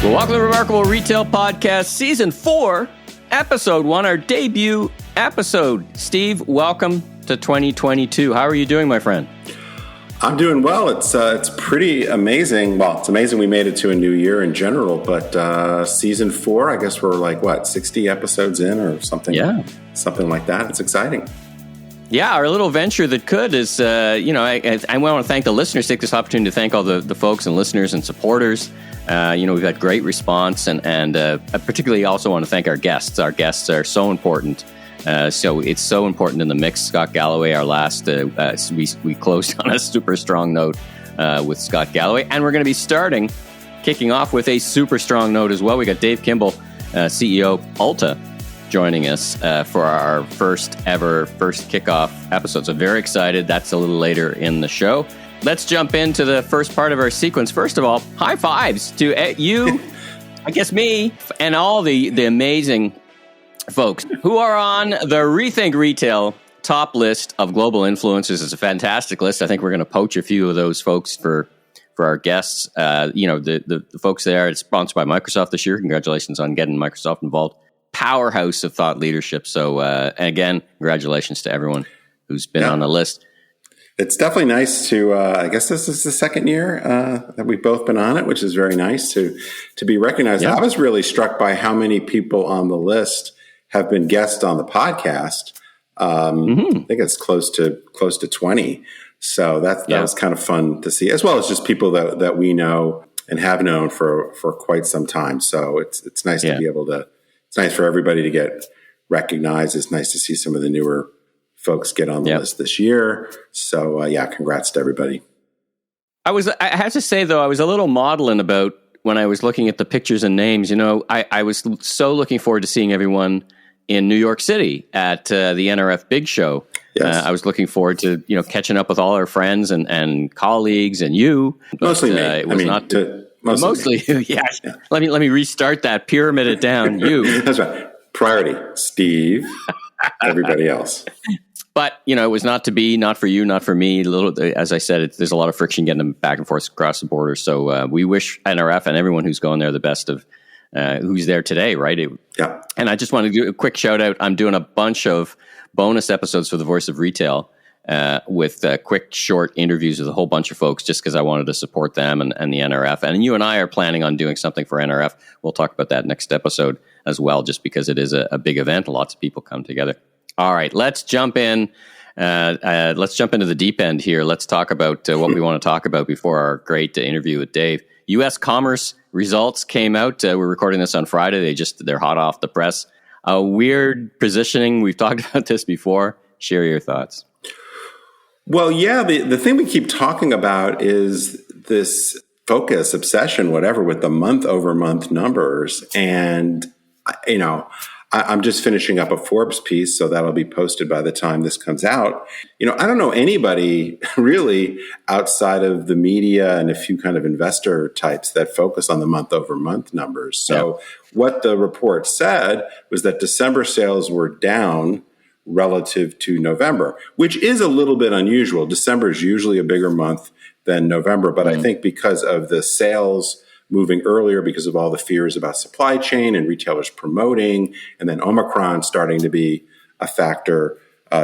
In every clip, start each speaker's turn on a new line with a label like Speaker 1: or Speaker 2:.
Speaker 1: Well, welcome to the Remarkable Retail Podcast, Season 4, Episode 1, our debut episode. Steve, welcome to 2022. How are you doing, my friend?
Speaker 2: I'm doing well. It's pretty amazing. Well, it's amazing we made it to a new year in general, but Season 4, I guess we're like, 60 episodes in or something?
Speaker 1: Yeah.
Speaker 2: Something like that. It's exciting.
Speaker 1: Yeah, our little venture that could is, I want to thank the listeners, take this opportunity to thank all the folks and listeners and supporters. We've had great response, and particularly also want to thank our guests. Our guests are so important. So it's so important in the mix. Scott Galloway, our last, we closed on a super strong note with Scott Galloway, and we're going to be kicking off with a super strong note as well. We got Dave Kimbell, CEO Ulta, joining us for our first kickoff episode. So very excited. That's a little later in the show. Let's jump into the first part of our sequence. First of all, high fives to you, I guess me, and all the amazing folks who are on the Rethink Retail top list of global influencers. It's a fantastic list. I think we're going to poach a few of those folks for our guests. The folks there, it's sponsored by Microsoft this year. Congratulations on getting Microsoft involved. Powerhouse of thought leadership. So, and again, congratulations to everyone who's been on the list.
Speaker 2: It's definitely nice to, I guess this is the second year that we've both been on it, which is very nice to be recognized. Yeah. I was really struck by how many people on the list have been guests on the podcast. I think it's close to 20. So that was kind of fun to see, as well as just people that we know and have known for quite some time. So it's nice to be able to, it's nice for everybody to get recognized. It's nice to see some of the newer folks get on the list this year. So congrats to everybody. I
Speaker 1: have to say though, I was a little maudlin about when I was looking at the pictures and names. I was so looking forward to seeing everyone in New York City at the NRF Big Show. Yes. I was looking forward to catching up with all our friends and colleagues and you.
Speaker 2: Mostly me.
Speaker 1: It was mostly you. Yeah. Let me restart that. Pyramid it down. You.
Speaker 2: That's right. Priority. Steve. Everybody else.
Speaker 1: But, it was not to be, not for you, not for me. As I said, there's a lot of friction getting them back and forth across the border. So we wish NRF and everyone who's going there the best of who's there today, right? And I just want to do a quick shout out. I'm doing a bunch of bonus episodes for the Voice of Retail with quick, short interviews with a whole bunch of folks just because I wanted to support them and the NRF. And you and I are planning on doing something for NRF. We'll talk about that next episode as well, just because it is a big event. Lots of people come together. All right, let's jump in. Let's jump into the deep end here. Let's talk about what we want to talk about before our great interview with Dave. U.S. commerce results came out. We're recording this on Friday. They're hot off the press. A weird positioning. We've talked about this before. Share your thoughts.
Speaker 2: Well, the thing we keep talking about is this focus, obsession, whatever, with the month-over-month numbers. And, I'm just finishing up a Forbes piece, so that'll be posted by the time this comes out. I don't know anybody really outside of the media and a few kind of investor types that focus on the month-over-month numbers. So what the report said was that December sales were down relative to November, which is a little bit unusual. December is usually a bigger month than November, but I think because of the sales moving earlier, because of all the fears about supply chain and retailers promoting, and then Omicron starting to be a factor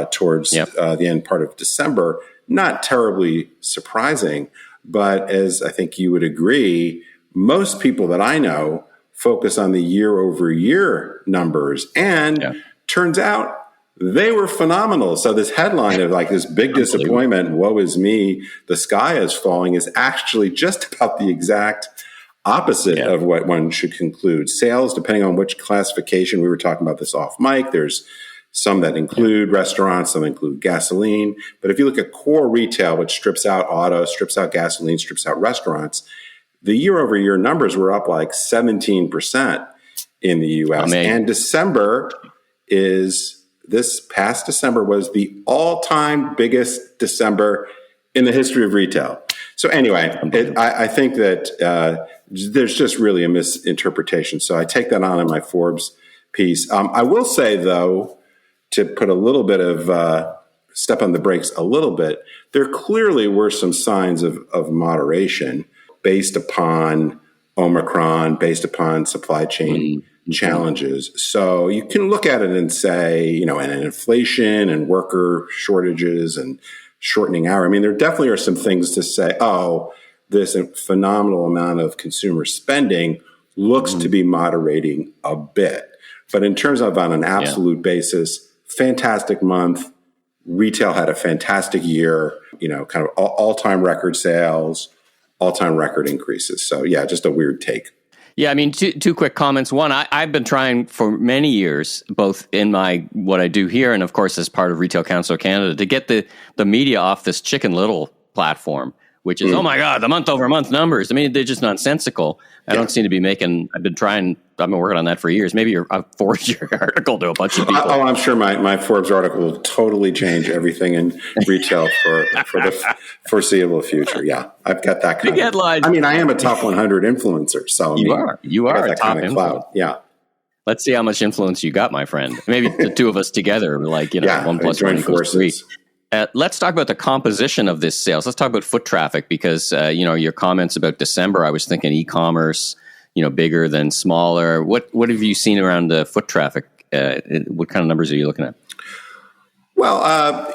Speaker 2: towards the end part of December, not terribly surprising. But as I think you would agree, most people that I know focus on the year-over-year numbers, and turns out they were phenomenal. So this headline of this big disappointment, woe is me, the sky is falling, is actually just about the exact opposite of what one should conclude. Sales, depending on which classification, we were talking about this off mic, there's some that include restaurants, some include gasoline. But if you look at core retail, which strips out auto, strips out gasoline, strips out restaurants, the year-over-year numbers were up 17% in the U.S. And this past December was the all-time biggest December in the history of retail. So anyway, I think that there's just really a misinterpretation. So I take that on in my Forbes piece. I will say, though, to put a little bit of step on the brakes a little bit, there clearly were some signs of moderation based upon Omicron based upon supply chain challenges. So you can look at it and say, and inflation and worker shortages and shortening hour. I mean, there definitely are some things to say, this phenomenal amount of consumer spending looks to be moderating a bit. But in terms of on an absolute basis, fantastic month. Retail had a fantastic year, kind of all-time record sales, all-time record increases. So yeah, just a weird take.
Speaker 1: Yeah, I mean, two quick comments. One, I've been trying for many years, both in what I do here and, of course, as part of Retail Council of Canada, to get the media off this Chicken Little platform, which is, oh my God, the month-over-month numbers. I mean, they're just nonsensical. I don't seem to be I've been working on that for years. Maybe I'll forward your article to a bunch of people.
Speaker 2: I'm sure my Forbes article will totally change everything in retail for the foreseeable future. Yeah, I've got that kind of headline. I mean, I am a top 100 influencer, so
Speaker 1: you are a top
Speaker 2: kind of clout. Yeah.
Speaker 1: Let's see how much influence you got, my friend. Maybe the two of us together, 1 + 1 = 3. Let's talk about the composition of this sales. Let's talk about foot traffic because, your comments about December, I was thinking e-commerce, bigger than smaller. What have you seen around the foot traffic? What kind of numbers are you looking at?
Speaker 2: Well,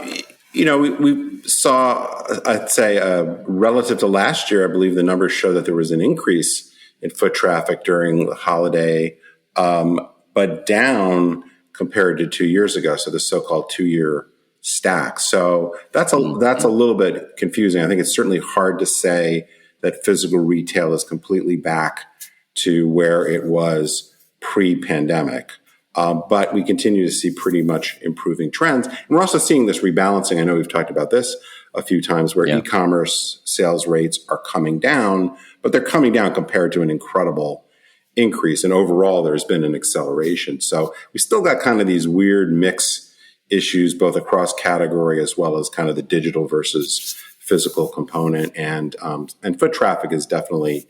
Speaker 2: we saw, I'd say, relative to last year, I believe the numbers show that there was an increase in foot traffic during the holiday, but down compared to 2 years ago. So the so-called 2-year stack. So that's a little bit confusing. I think it's certainly hard to say that physical retail is completely back to where it was pre-pandemic. But we continue to see pretty much improving trends. And we're also seeing this rebalancing. I know we've talked about this a few times where e-commerce sales rates are coming down, but they're coming down compared to an incredible increase. And overall, there's been an acceleration. So we still got kind of these weird mix issues, both across category as well as kind of the digital versus physical component. And foot traffic has definitely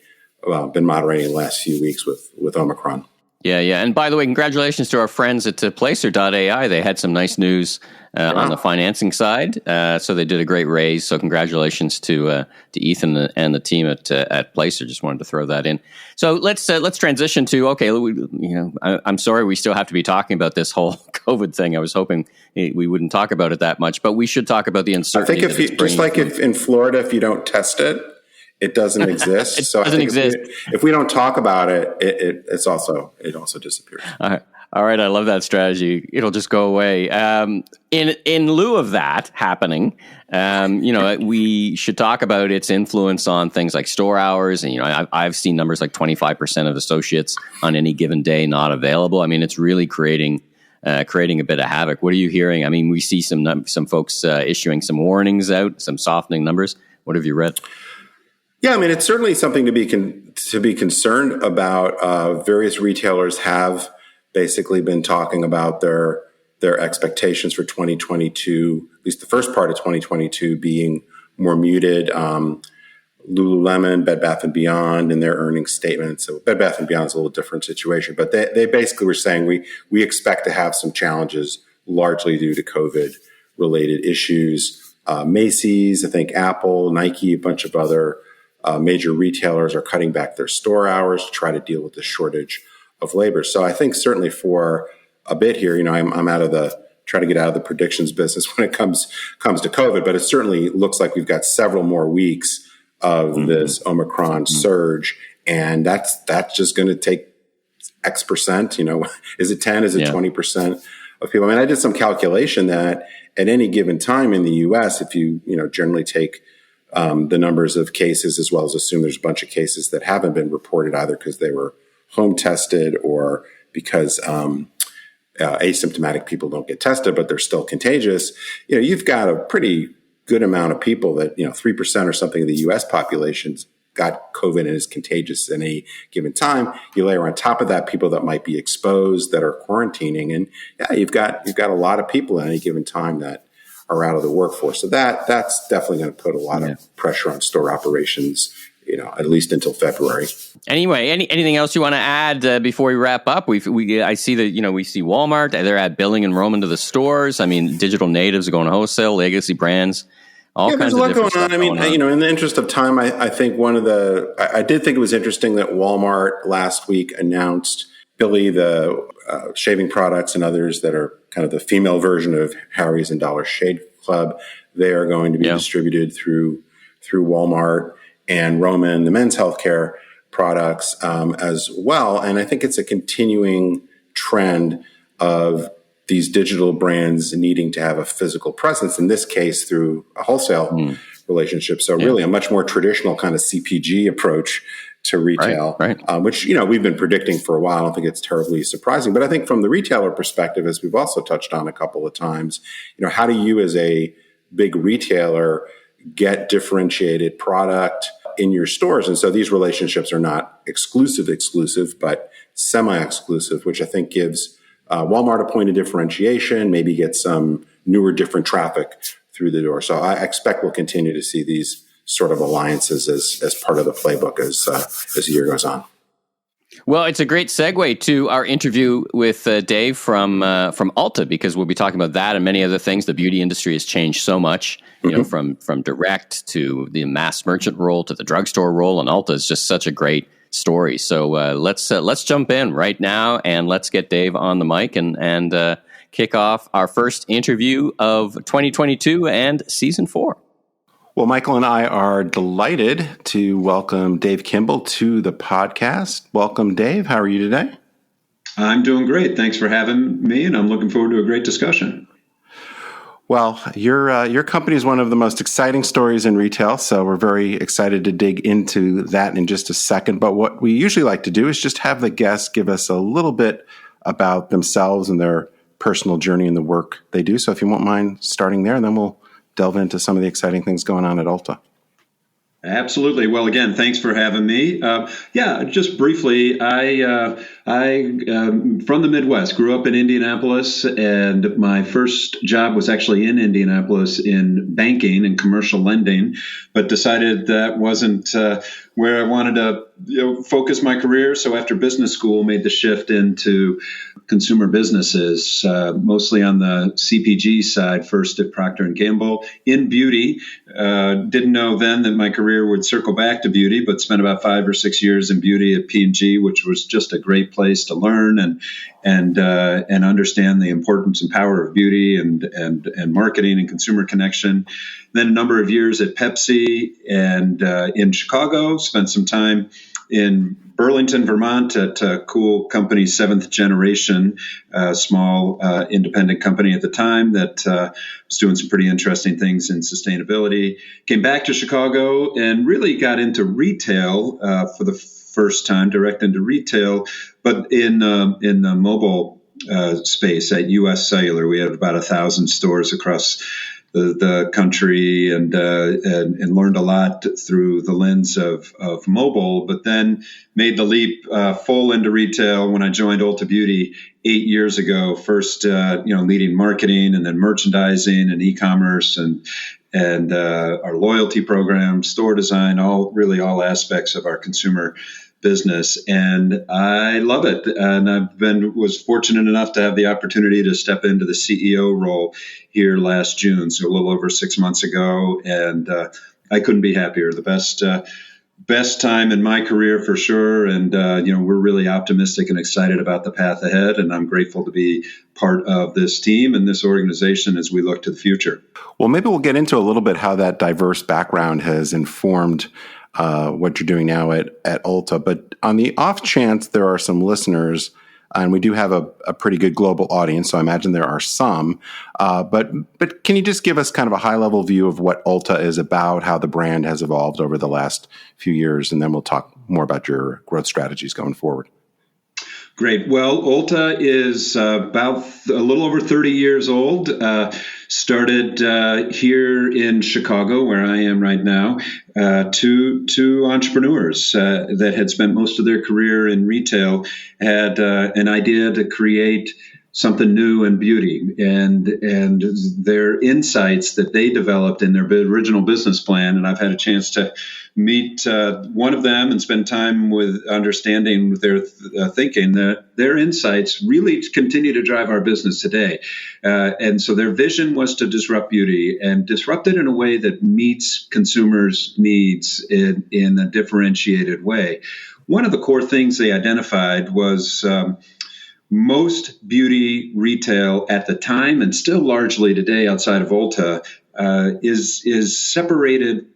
Speaker 2: been moderating the last few weeks with Omicron.
Speaker 1: Yeah. And by the way, congratulations to our friends at Placer.ai. They had some nice news on the financing side. So they did a great raise. So congratulations to Ethan and the team at Placer. Just wanted to throw that in. So let's transition to, I'm sorry we still have to be talking about this whole COVID thing. I was hoping we wouldn't talk about it that much, but we should talk about the uncertainty.
Speaker 2: I think if in Florida, if you don't test it, it doesn't exist.
Speaker 1: It doesn't exist.
Speaker 2: If we don't talk about it, it also disappears.
Speaker 1: All right, I love that strategy. It'll just go away. In lieu of that happening, we should talk about its influence on things like store hours. And I've seen numbers like 25% of associates on any given day not available. I mean, it's really creating a bit of havoc. What are you hearing? I mean, we see some folks issuing some warnings out, some softening numbers. What have you read?
Speaker 2: Yeah, I mean, it's certainly something to be concerned about. Various retailers have basically been talking about their expectations for 2022, at least the first part of 2022 being more muted. Lululemon, Bed Bath & Beyond in their earnings statement. So Bed Bath & Beyond is a little different situation, but they basically were saying we expect to have some challenges largely due to COVID-related issues. Macy's, I think Apple, Nike, a bunch of other major retailers are cutting back their store hours to try to deal with the shortage of labor. So I think certainly for a bit here, I'm try to get out of the predictions business when it comes to COVID, but it certainly looks like we've got several more weeks of this Omicron surge, and that's just going to take X percent. Is it 10? Is it 20% of people? I mean, I did some calculation that at any given time in the U.S., if you generally take the numbers of cases as well as assume there's a bunch of cases that haven't been reported either because they were home tested or because asymptomatic people don't get tested, but they're still contagious. You've got a pretty good amount of people that, 3% or something of the U.S. population's got COVID and is contagious at any given time. You layer on top of that people that might be exposed that are quarantining, and you've got a lot of people at any given time that are out of the workforce. So that's definitely going to put a lot of pressure on store operations, at least until February.
Speaker 1: Anyway, anything else you want to add before we wrap up? I see that, we see Walmart, they're at billing enrollment to the stores. I mean, digital natives are going wholesale, legacy brands All
Speaker 2: Yeah, there's
Speaker 1: kinds
Speaker 2: a
Speaker 1: of
Speaker 2: lot
Speaker 1: different
Speaker 2: going on.
Speaker 1: stuff
Speaker 2: I mean,
Speaker 1: going on.
Speaker 2: in the interest of time, I think I did think it was interesting that Walmart last week announced Billy, the shaving products and others that are kind of the female version of Harry's and Dollar Shave Club. They are going to be distributed through Walmart, and Roman, the men's healthcare products as well. And I think it's a continuing trend of these digital brands needing to have a physical presence, in this case through a wholesale relationship. So really a much more traditional kind of CPG approach to retail,
Speaker 1: right.
Speaker 2: Which, we've been predicting for a while. I don't think it's terribly surprising. But I think from the retailer perspective, as we've also touched on a couple of times, how do you as a big retailer get differentiated product in your stores? And so these relationships are not exclusive, but semi-exclusive, which I think gives Walmart a point of differentiation, maybe get some newer, different traffic through the door. So I expect we'll continue to see these sort of alliances as part of the playbook as the year goes on.
Speaker 1: Well, it's a great segue to our interview with Dave from Ulta, because we'll be talking about that and many other things. The beauty industry has changed so much, from direct to the mass merchant role to the drugstore role, and Ulta is just such a great story. So let's jump in right now and let's get Dave on the mic and kick off our first interview of 2022 and season 4.
Speaker 2: Well, Michael and I are delighted to welcome Dave Kimbell to the podcast. Welcome, Dave. How are you today?
Speaker 3: I'm doing great. Thanks for having me, and I'm looking forward to a great discussion.
Speaker 2: Well, your company is one of the most exciting stories in retail, so we're very excited to dig into that in just a second. But what we usually like to do is just have the guests give us a little bit about themselves and their personal journey and the work they do. So if you won't mind starting there, and then we'll delve into some of the exciting things going on at Ulta.
Speaker 3: Absolutely. Well, again, thanks for having me. Just briefly, I from the Midwest, grew up in Indianapolis, and my first job was actually in Indianapolis in banking and commercial lending, but decided that wasn't where I wanted to focus my career. So after business school, made the shift into consumer businesses, mostly on the CPG side, first at Procter & Gamble in beauty. Didn't know then that my career would circle back to beauty, but spent about 5 or 6 years in beauty at P&G, which was just a great place to learn and understand the importance and power of beauty and marketing and consumer connection. Then a number of years at Pepsi and in Chicago, spent some time in Burlington, Vermont at a cool company, Seventh Generation, small independent company at the time that was doing some pretty interesting things in sustainability. Came back to Chicago and really got into retail for the first time, direct into retail, but in the mobile space at U.S. Cellular. We had about 1,000 stores across the country and learned a lot through the lens of mobile, but then made the leap full into retail when I joined Ulta Beauty 8 years ago. First, leading marketing and then merchandising and e-commerce and our loyalty program, store design, all aspects of our consumer business, and I love it. And was fortunate enough to have the opportunity to step into the CEO role here last June, so a little over 6 months ago, and I couldn't be happier. The best time in my career for sure, and we're really optimistic and excited about the path ahead, and I'm grateful to be part of this team and this organization as we look to the future.
Speaker 2: Well, maybe we'll get into a little bit how that diverse background has informed what you're doing now at Ulta. But on the off chance there are some listeners, and we do have a pretty good global audience, so I imagine there are some, but can you just give us kind of a high-level view of what Ulta is about, how the brand has evolved over the last few years, and then we'll talk more about your growth strategies going forward.
Speaker 3: Great. Well, Ulta is about a little over 30 years old. Started here in Chicago, where I am right now, two entrepreneurs that had spent most of their career in retail had an idea to create something new in beauty, and their insights that they developed in their original business plan. And I've had a chance to meet one of them and spend time with understanding their thinking. That their insights really continue to drive our business today. And so their vision was to disrupt beauty and disrupt it in a way that meets consumers' needs in a differentiated way. One of the core things they identified was most beauty retail at the time, and still largely today outside of Ulta, is separated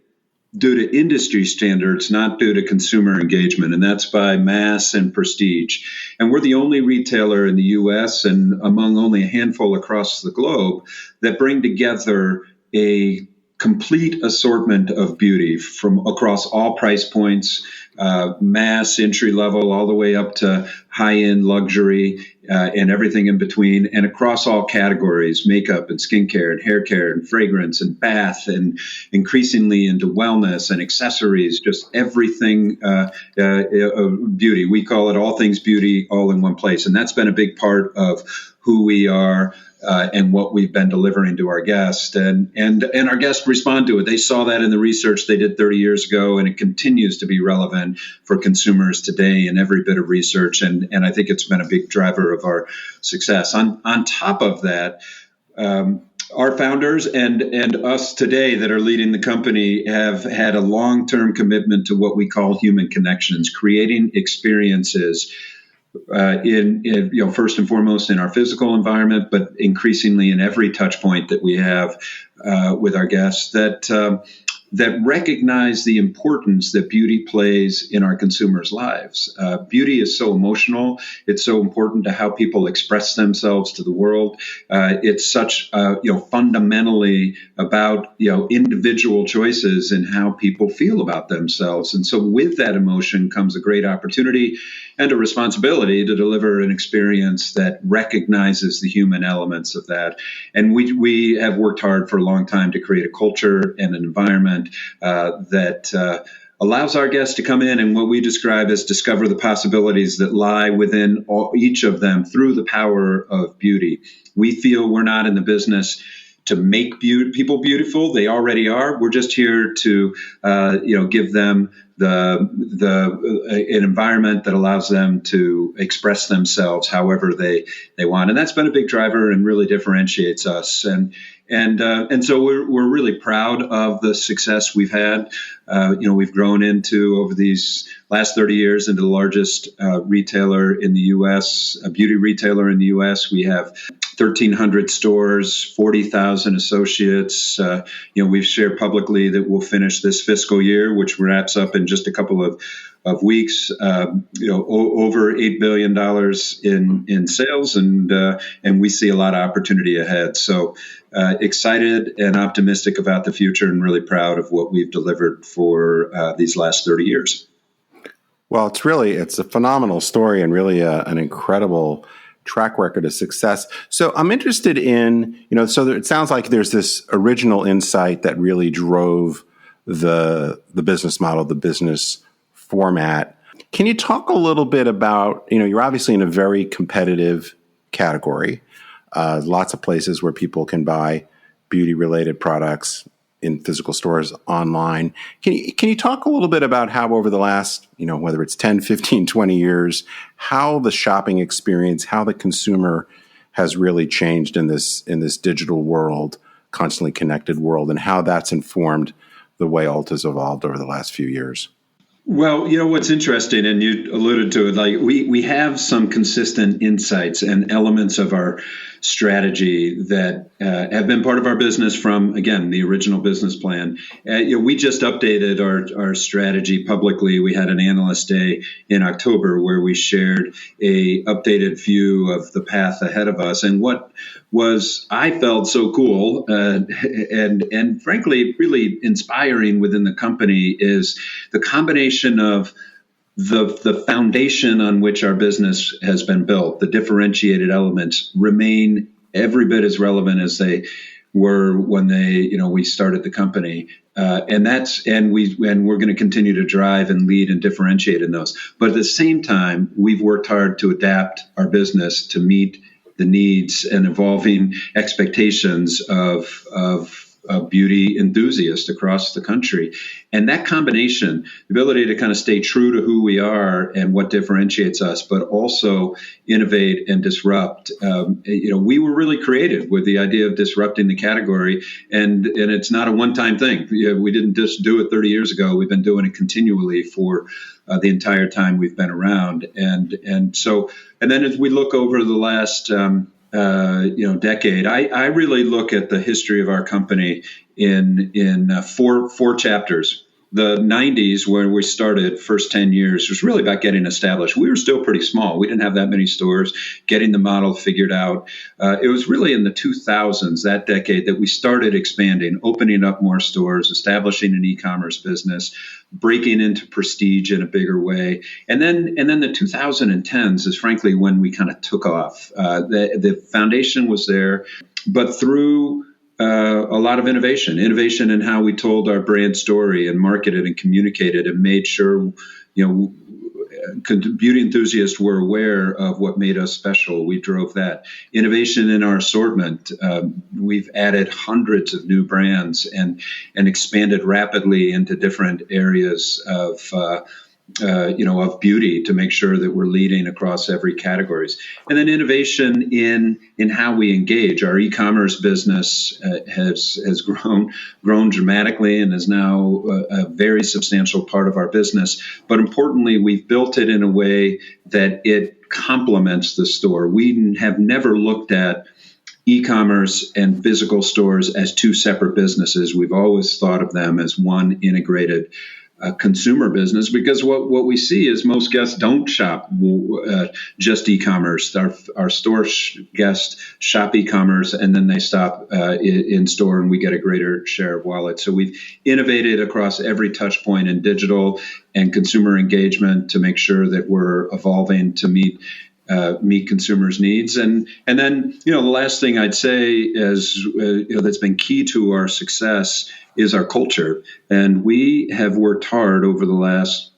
Speaker 3: due to industry standards, not due to consumer engagement, and that's by mass and prestige. And we're the only retailer in the U.S. and among only a handful across the globe that bring together a complete assortment of beauty from across all price points, mass, entry level, all the way up to high-end luxury, and everything in between, and across all categories: makeup and skincare and hair care and fragrance and bath, and increasingly into wellness and accessories, just everything beauty. We call it all things beauty, all in one place. And that's been a big part of who we are, and what we've been delivering to our guests, and our guests respond to it. They saw that in the research they did 30 years ago, and it continues to be relevant for consumers today in every bit of research. And I think it's been a big driver of our success. On top of that, our founders and us today that are leading the company have had a long-term commitment to what we call human connections, creating experiences in first and foremost in our physical environment, but increasingly in every touch point that we have with our guests that recognize the importance that beauty plays in our consumers' lives. Beauty is so emotional. It's so important to how people express themselves to the world. It's such, fundamentally about, individual choices and how people feel about themselves. And so with that emotion comes a great opportunity and a responsibility to deliver an experience that recognizes the human elements of that. And we have worked hard for a long time to create a culture and an environment that allows our guests to come in and what we describe as discover the possibilities that lie within each of them through the power of beauty. We feel we're not in the business to make people beautiful. They already are. We're just here to, give them an environment that allows them to express themselves however they want. And that's been a big driver and really differentiates us. And so we're really proud of the success we've had. We've grown into, over these last 30 years, into the largest retailer in the U.S., a beauty retailer in the U.S. We have 1,300 stores, 40,000 associates. We've shared publicly that we'll finish this fiscal year, which wraps up in just a couple of weeks, over $8 billion in sales, and we see a lot of opportunity ahead. So excited and optimistic about the future, and really proud of what we've delivered for these last 30 years.
Speaker 2: Well, it's a phenomenal story and really an incredible track record of success. So I'm interested in, it sounds like there's this original insight that really drove the business model, the business format. Can you talk a little bit about, you're obviously in a very competitive category, lots of places where people can buy beauty-related products in physical stores, online. Can you talk a little bit about how over the last, whether it's 10, 15, 20 years, how the shopping experience, how the consumer has really changed in this digital world, constantly connected world, and how that's informed the way Ulta's evolved over the last few years?
Speaker 3: Well, what's interesting, and you alluded to it, like we have some consistent insights and elements of our strategy that have been part of our business from, again, the original business plan. We just updated our strategy publicly. We had an analyst day in October where we shared a updated view of the path ahead of us. And what I felt so cool and frankly really inspiring within the company is the combination of the foundation on which our business has been built. The differentiated elements remain every bit as relevant as they were when we started the company, and we're going to continue to drive and lead and differentiate in those. But at the same time, we've worked hard to adapt our business to meet the needs and evolving expectations of beauty enthusiasts across the country. And that combination, the ability to kind of stay true to who we are and what differentiates us, but also innovate and disrupt. We were really creative with the idea of disrupting the category, and it's not a one-time thing. We didn't just do it 30 years ago. We've been doing it continually for the entire time we've been around. And then as we look over the last decade, I really look at the history of our company in four chapters. The 90s, where we started, first 10 years, was really about getting established. We were still pretty small. We didn't have that many stores, getting the model figured out. It was really in the 2000s, that decade, that we started expanding, opening up more stores, establishing an e-commerce business, breaking into prestige in a bigger way. And then the 2010s is frankly when we kind of took off. The foundation was there, but through a lot of innovation in how we told our brand story and marketed and communicated and made sure, beauty enthusiasts were aware of what made us special. We drove that. Innovation in our assortment. We've added hundreds of new brands and expanded rapidly into different areas of beauty to make sure that we're leading across every categories. And then innovation in how we engage. Our e-commerce business has grown dramatically and is now a very substantial part of our business. But importantly, we've built it in a way that it complements the store. We have never looked at e-commerce and physical stores as two separate businesses. We've always thought of them as one integrated consumer business, because what we see is most guests don't shop just e-commerce. Our store guests shop e-commerce and then they stop in store, and we get a greater share of wallet. So we've innovated across every touch point in digital and consumer engagement to make sure that we're evolving to meet consumers' needs. And then, the last thing I'd say is, that's been key to our success is our culture. And we have worked hard over the last,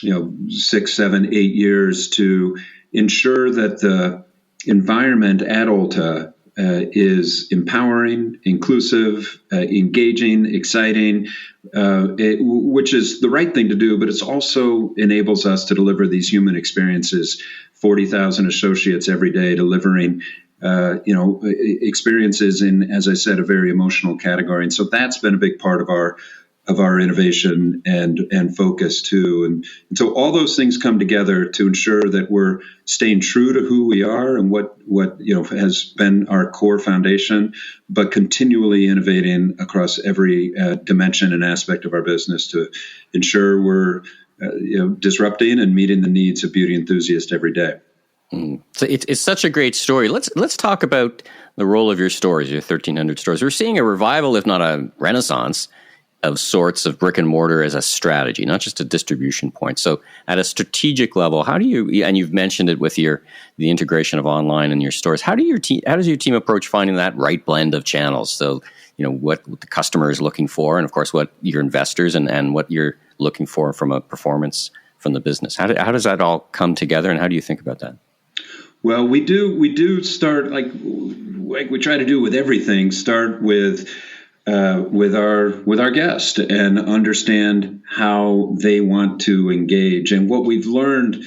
Speaker 3: 6, 7, 8 years to ensure that the environment at Ulta is empowering, inclusive, engaging, exciting, which is the right thing to do, but it also enables us to deliver these human experiences. 40,000 associates every day delivering, experiences in, as I said, a very emotional category. And so that's been a big part of our innovation and focus too. And so all those things come together to ensure that we're staying true to who we are and what has been our core foundation, but continually innovating across every dimension and aspect of our business to ensure we're disrupting and meeting the needs of beauty enthusiasts every day.
Speaker 1: So it's such a great story. Let's talk about the role of your stores, your 1,300 stores. We're seeing a revival, if not a renaissance, of sorts of brick and mortar as a strategy, not just a distribution point. So at a strategic level, how do you, and you've mentioned it with the integration of online in your stores, how does your team approach finding that right blend of channels? So, what the customer is looking for, and of course what your investors and what you're looking for from a performance from the business. How does that all come together, and how do you think about that?
Speaker 3: Well, we do start like we try to do with everything. Start with our guest and understand how they want to engage. And what we've learned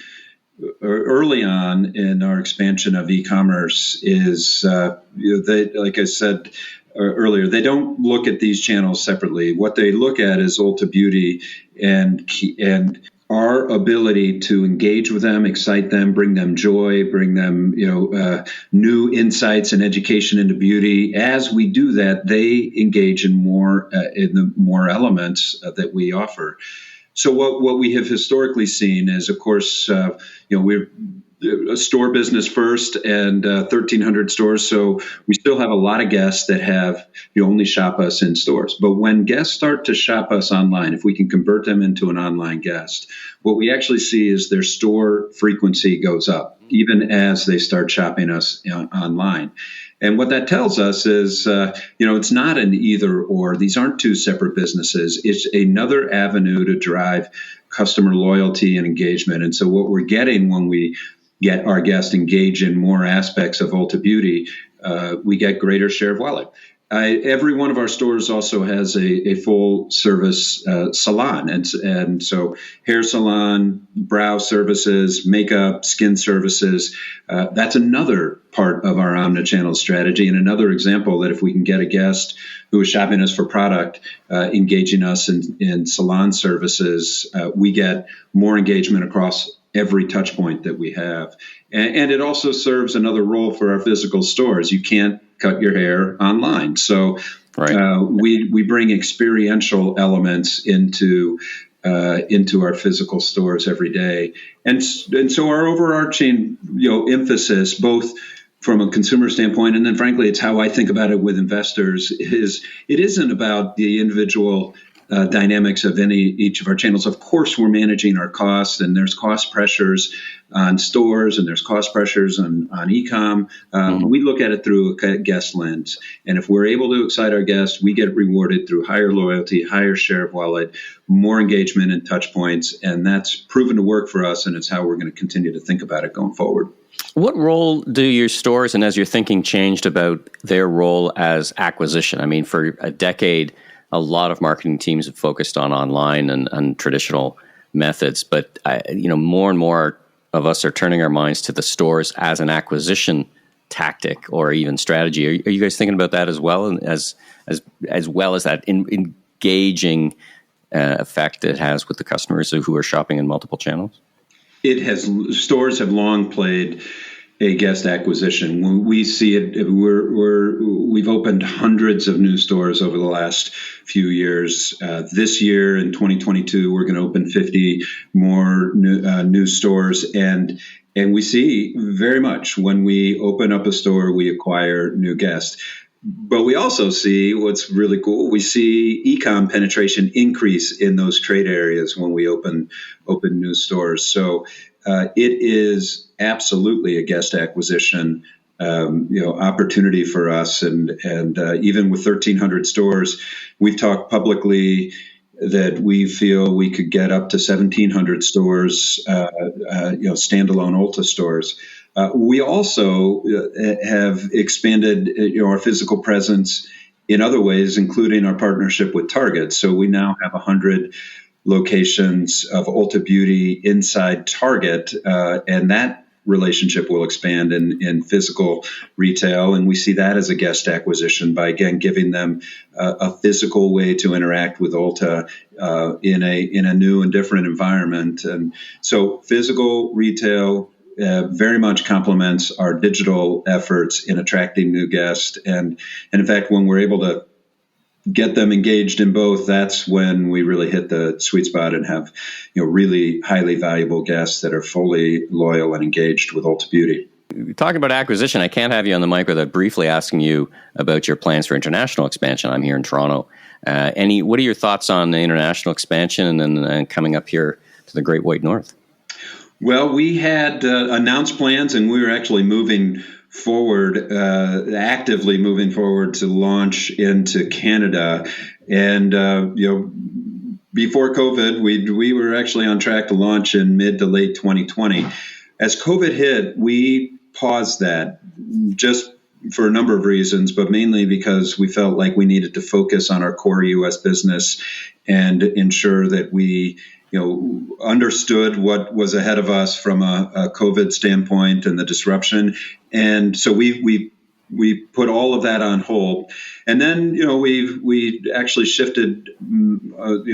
Speaker 3: early on in our expansion of e-commerce is, they, like I said earlier, they don't look at these channels separately. What they look at is Ulta Beauty and our ability to engage with them, excite them, bring them joy, bring them new insights and education into beauty. As we do that, they engage in the more elements that we offer. So what we have historically seen is, of course, we're a store business first and 1,300 stores. So we still have a lot of guests that only shop us in stores. But when guests start to shop us online, if we can convert them into an online guest, what we actually see is their store frequency goes up, even as they start shopping us online. And what that tells us is, it's not an either or. These aren't two separate businesses. It's another avenue to drive customer loyalty and engagement. And so what we're getting when we get our guests engaged in more aspects of Ulta Beauty, we get greater share of wallet. Every one of our stores also has a full service salon. And so hair salon, brow services, makeup, skin services, that's another part of our omnichannel strategy. And another example that if we can get a guest who is shopping us for product, engaging us in salon services, we get more engagement across every touch point that we have. And it also serves another role for our physical stores. You can't cut your hair online. So we bring experiential elements into our physical stores every day. And so our overarching emphasis, both from a consumer standpoint, and then frankly, it's how I think about it with investors, is it isn't about the individual dynamics of each of our channels. Of course, we're managing our costs, and there's cost pressures on stores, and there's cost pressures on e-com. We look at it through a guest lens, and if we're able to excite our guests, we get rewarded through higher loyalty, higher share of wallet, more engagement and touch points, and that's proven to work for us, and it's how we're going to continue to think about it going forward.
Speaker 1: What role do your stores, and as your thinking changed about their role as acquisition? I mean, for a decade, a lot of marketing teams have focused on online and traditional methods, but more and more of us are turning our minds to the stores as an acquisition tactic or even strategy. Are you guys thinking about that as well, as well as that engaging effect it has with the customers who are shopping in multiple channels?
Speaker 3: Stores have long played a guest acquisition. When we see it, we've opened hundreds of new stores over the last few years. This year in 2022, we're going to open 50 more new stores, and we see very much when we open up a store, we acquire new guests. But we also see what's really cool. We see e-com penetration increase in those trade areas when we open new stores. So it is absolutely a guest acquisition opportunity for us. And even with 1,300 stores, we've talked publicly that we feel we could get up to 1,700 stores, standalone Ulta stores. We also have expanded our physical presence in other ways, including our partnership with Target. So we now have 100 locations of Ulta Beauty inside Target, and that relationship will expand in physical retail. And we see that as a guest acquisition by, again, giving them a physical way to interact with Ulta in a new and different environment. And so physical retail very much complements our digital efforts in attracting new guests. And in fact, when we're able to get them engaged in both, that's when we really hit the sweet spot and have, really highly valuable guests that are fully loyal and engaged with Ulta Beauty.
Speaker 1: Talking about acquisition, I can't have you on the mic without briefly asking you about your plans for international expansion. I'm here in Toronto. What are your thoughts on the international expansion and coming up here to the Great White North?
Speaker 3: Well, we had announced plans, and we were actually actively moving forward to launch into Canada. And, before COVID, we were actually on track to launch in mid to late 2020. As COVID hit, we paused that just for a number of reasons, but mainly because we felt like we needed to focus on our core U.S. business and ensure that we understood what was ahead of us from a COVID standpoint and the disruption. And so we put all of that on hold. And then, we actually shifted,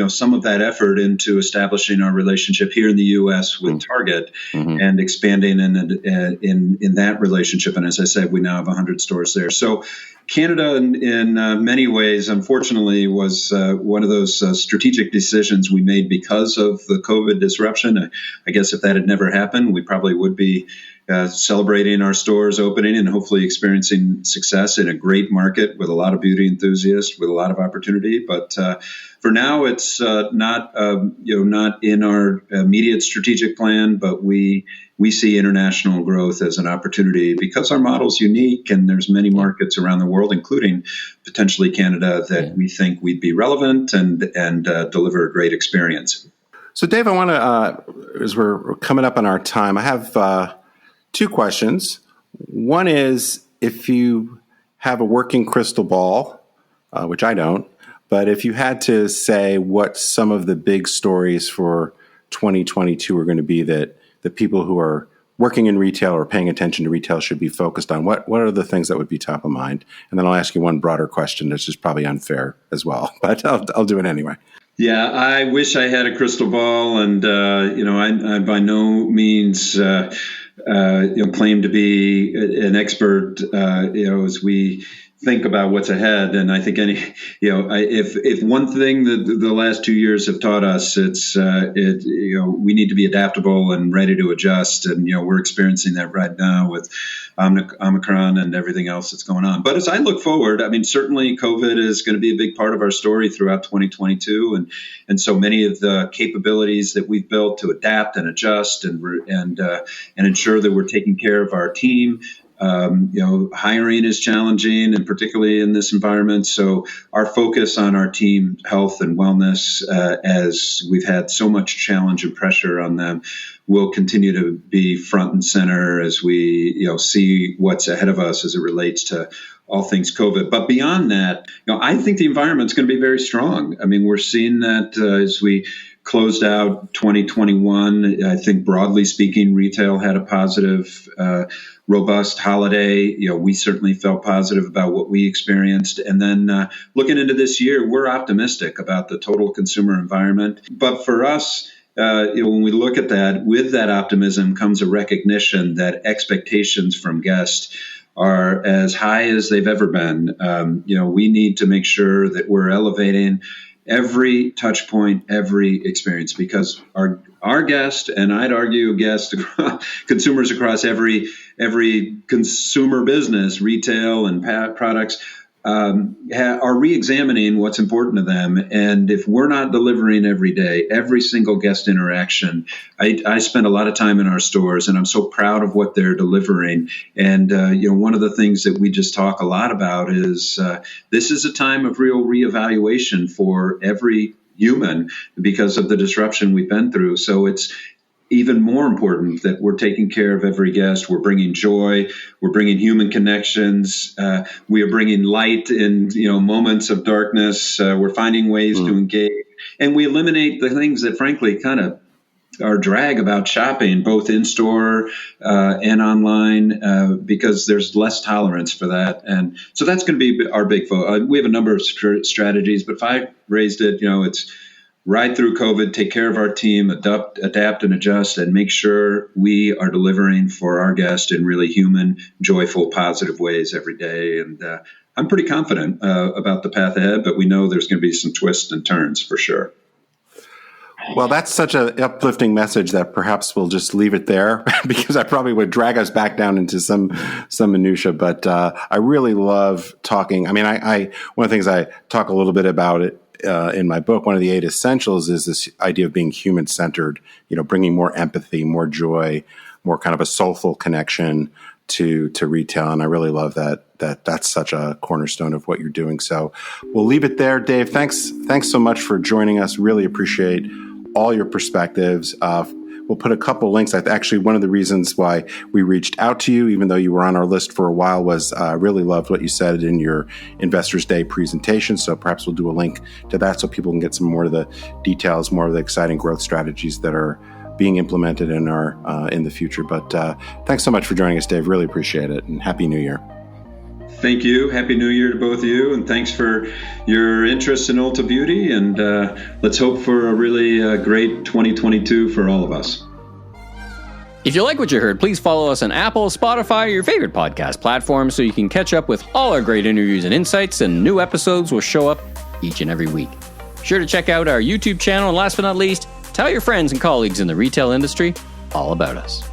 Speaker 3: some of that effort into establishing our relationship here in the U.S. with Target and expanding in that relationship. And as I said, we now have 100 stores there. So Canada, in many ways, unfortunately, was one of those strategic decisions we made because of the COVID disruption. I guess if that had never happened, we probably would be celebrating our stores opening and hopefully experiencing success in a great market with a lot of beauty enthusiasts with a lot of opportunity. But for now, it's not in our immediate strategic plan, but we see international growth as an opportunity because our model is unique and there's many markets around the world, including potentially Canada, that we think we'd be relevant and deliver a great experience.
Speaker 2: So, Dave, I want to, as we're coming up on our time, I have Two questions. One is, if you have a working crystal ball, which I don't, but if you had to say what some of the big stories for 2022 are going to be that the people who are working in retail or paying attention to retail should be focused on, what are the things that would be top of mind? And then I'll ask you one broader question that's just probably unfair as well, but I'll do it anyway.
Speaker 3: Yeah, I wish I had a crystal ball, and I by no means claim to be an expert. As we think about what's ahead, and I think if one thing that the last 2 years have taught us, it's we need to be adaptable and ready to adjust, and we're experiencing that right now with Omicron and everything else that's going on. But as I look forward, I mean, certainly COVID is going to be a big part of our story throughout 2022, and so many of the capabilities that we've built to adapt and adjust and ensure that we're taking care of our team. Hiring is challenging, and particularly in this environment. So our focus on our team health and wellness, as we've had so much challenge and pressure on them, will continue to be front and center as we see what's ahead of us as it relates to all things COVID. But beyond that, I think the environment's going to be very strong. I mean, we're seeing that as we closed out 2021. I think broadly speaking, retail had a positive, robust holiday. We certainly felt positive about what we experienced. And then looking into this year, we're optimistic about the total consumer environment. But for us, when we look at that, with that optimism comes a recognition that expectations from guests are as high as they've ever been. We need to make sure that we're elevating every touch point, every experience, because our guest, and I'd argue guests, consumers across every consumer business, retail and products, are re-examining what's important to them. And if we're not delivering every day, every single guest interaction, I spend a lot of time in our stores, and I'm so proud of what they're delivering. And, one of the things that we just talk a lot about is this is a time of real reevaluation for every human because of the disruption we've been through. So it's even more important that we're taking care of every guest. We're bringing joy. We're bringing human connections. We are bringing light in moments of darkness. We're finding ways to engage, and we eliminate the things that, frankly, kind of are drag about shopping, both in store and online, because there's less tolerance for that. And so that's going to be our big focus. We have a number of strategies, but if I raised it, it's ride through COVID, take care of our team, adapt and adjust, and make sure we are delivering for our guests in really human, joyful, positive ways every day. And I'm pretty confident about the path ahead, but we know there's going to be some twists and turns for sure.
Speaker 2: Well, that's such an uplifting message that perhaps we'll just leave it there, because I probably would drag us back down into some minutia. But I really love talking. I mean, I one of the things I talk a little bit about it in my book, one of the 8 essentials, is this idea of being human-centered, bringing more empathy, more joy, more kind of a soulful connection to retail. And I really love that's such a cornerstone of what you're doing. So we'll leave it there. Dave, thanks so much for joining us. Really appreciate all your perspectives. We'll put a couple links. Actually, one of the reasons why we reached out to you, even though you were on our list for a while, was I really loved what you said in your Investors Day presentation. So perhaps we'll do a link to that so people can get some more of the details, more of the exciting growth strategies that are being implemented in the future. But thanks so much for joining us, Dave. Really appreciate it, and Happy New Year.
Speaker 3: Thank you. Happy New Year to both of you. And thanks for your interest in Ulta Beauty. And let's hope for a really great 2022 for all of us.
Speaker 1: If you like what you heard, please follow us on Apple, Spotify, or your favorite podcast platform so you can catch up with all our great interviews and insights, and new episodes will show up each and every week. Be sure to check out our YouTube channel. And last but not least, tell your friends and colleagues in the retail industry all about us.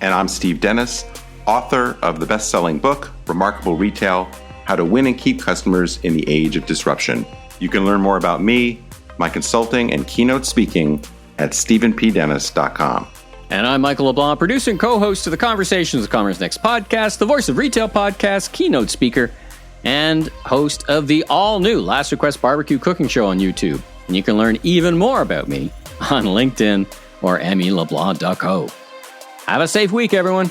Speaker 2: And I'm Steve Dennis, author of the best-selling book, Remarkable Retail: How to Win and Keep Customers in the Age of Disruption. You can learn more about me, my consulting, and keynote speaking at stephenpdennis.com.
Speaker 1: And I'm Michael LeBlanc, producer and co-host of the Conversations with Commerce Next podcast, the voice of retail podcast, keynote speaker, and host of the all-new Last Request Barbecue Cooking Show on YouTube. And you can learn even more about me on LinkedIn or emmyleblanc.co. Have a safe week, everyone.